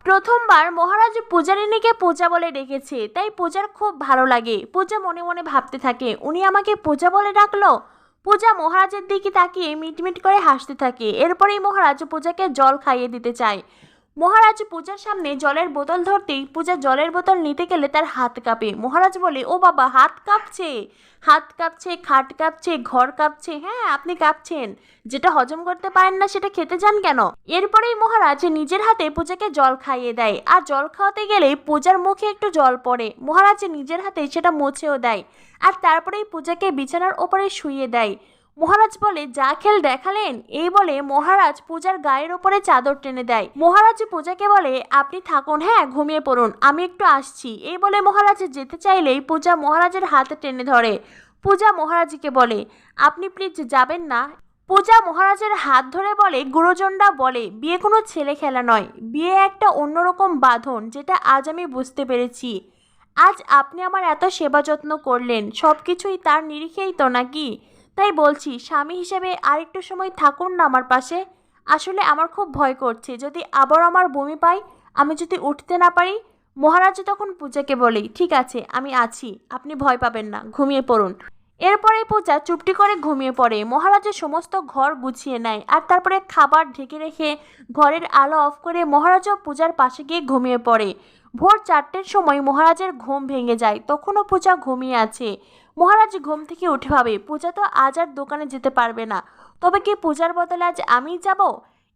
প্রথমবার মহারাজ পূজারিনীকে পূজা বলে ডেকেছে, তাই পূজার খুব ভালো লাগে। পূজা মনে মনে ভাবতে থাকে, উনি আমাকে পূজা বলে ডাকলো। পূজা মহারাজের দিকে তাকিয়ে মিটমিট করে হাসতে থাকে। এরপরেই মহারাজ পূজাকে জল খাইয়ে দিতে চায়। মহারাজ পূজার সামনে জলের বোতল ধরতেই পূজা জলের বোতল নিতে গেলে তার হাত কাঁপে। মহারাজ বলে, ও বাবা, হাত কাঁপছে, হাত কাঁপছে, খাট কাঁপছে, ঘর কাঁপছে। হ্যাঁ, আপনি কাঁপছেন। যেটা হজম করতে পারেন না সেটা খেতে যান কেন? এরপরেই মহারাজ নিজের হাতে পূজাকে জল খাইয়ে দেয়। আর জল খাওয়াতে গেলেই পূজার মুখে একটু জল পড়ে। মহারাজ নিজের হাতে সেটা মুছেও দেয়। আর তারপরেই পূজাকে বিছানার ওপরে শুইয়ে দেয়। মহারাজ বলে, যা খেল দেখালেন। এই বলে মহারাজ পূজার গায়ের ওপরে চাদর টেনে দেয়। মহারাজ পূজাকে বলে, আপনি থাকুন, হ্যাঁ ঘুমিয়ে পড়ুন, আমি একটু আসছি। এই বলে মহারাজ যেতে চাইলেই পূজা মহারাজের হাতে টেনে ধরে। পূজা মহারাজকে বলে, আপনি প্লিজ যাবেন না। পূজা মহারাজের হাত ধরে বলে, গুরুজনরা বলে বিয়ে কোনো ছেলে খেলা নয়, বিয়ে একটা অন্যরকম বাঁধন, যেটা আজ আমি বুঝতে পেরেছি। আজ আপনি আমার এত সেবা যত্ন করলেন, সব কিছুই তার নিরিখেই তো নাকি? তাই বলছি, স্বামী হিসেবে আর একটু সময় থাকুন না আমার পাশে। আসলে আমার খুব ভয় করছে, যদি আবার আমার বমি পাই, আমি যদি উঠতে না পারি। মহারাজ তখন পূজাকে বলে, ঠিক আছে, আমি আছি, আপনি ভয় পাবেন না, ঘুমিয়ে পড়ুন। এরপরেই পূজা চুপটি করে ঘুমিয়ে পড়ে। মহারাজের সমস্ত ঘর গুছিয়ে নেয় আর তারপরে খাবার ঢেকে রেখে ঘরের আলো অফ করে মহারাজও পূজার পাশে গিয়ে ঘুমিয়ে পড়ে। ভোর 4টের সময় মহারাজের ঘুম ভেঙে যায়। তখনও পূজা ঘুমিয়ে আছে। মহারাজ ঘুম থেকে উঠে ভাবে, পূজা তো আজ আর দোকানে যেতে পারবে না, তবে কি পূজার বদলে আজ আমিই যাব?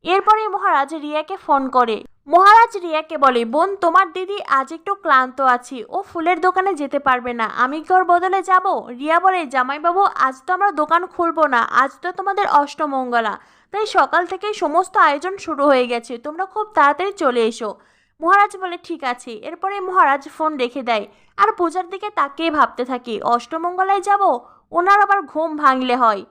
এরপরে মহারাজ রিয়াকে ফোন করে। মহারাজ রিয়াকে বলে, বোন, তোমার দিদি আজ একটু ক্লান্ত আছে, ও ফুলের দোকানে যেতে পারবে না, আমি কি ওর বদলে যাব? রিয়া বলে, জামাইবাবু, আজ তো আমরা দোকান খুলবো না, আজ তো তোমাদের অষ্টমঙ্গলা, তাই সকাল থেকেই সমস্ত আয়োজন শুরু হয়ে গেছে, তোমরা খুব তাড়াতাড়ি চলে এসো। মহারাজ বলে, ঠিক আছে। এরপরে মহারাজ ফোন রেখে দেয় আর পূজার দিকে তাকিয়ে ভাবতে থাকে, অষ্টমঙ্গলায় যাব, ওনার আবার ঘুম ভাঙলে হয়।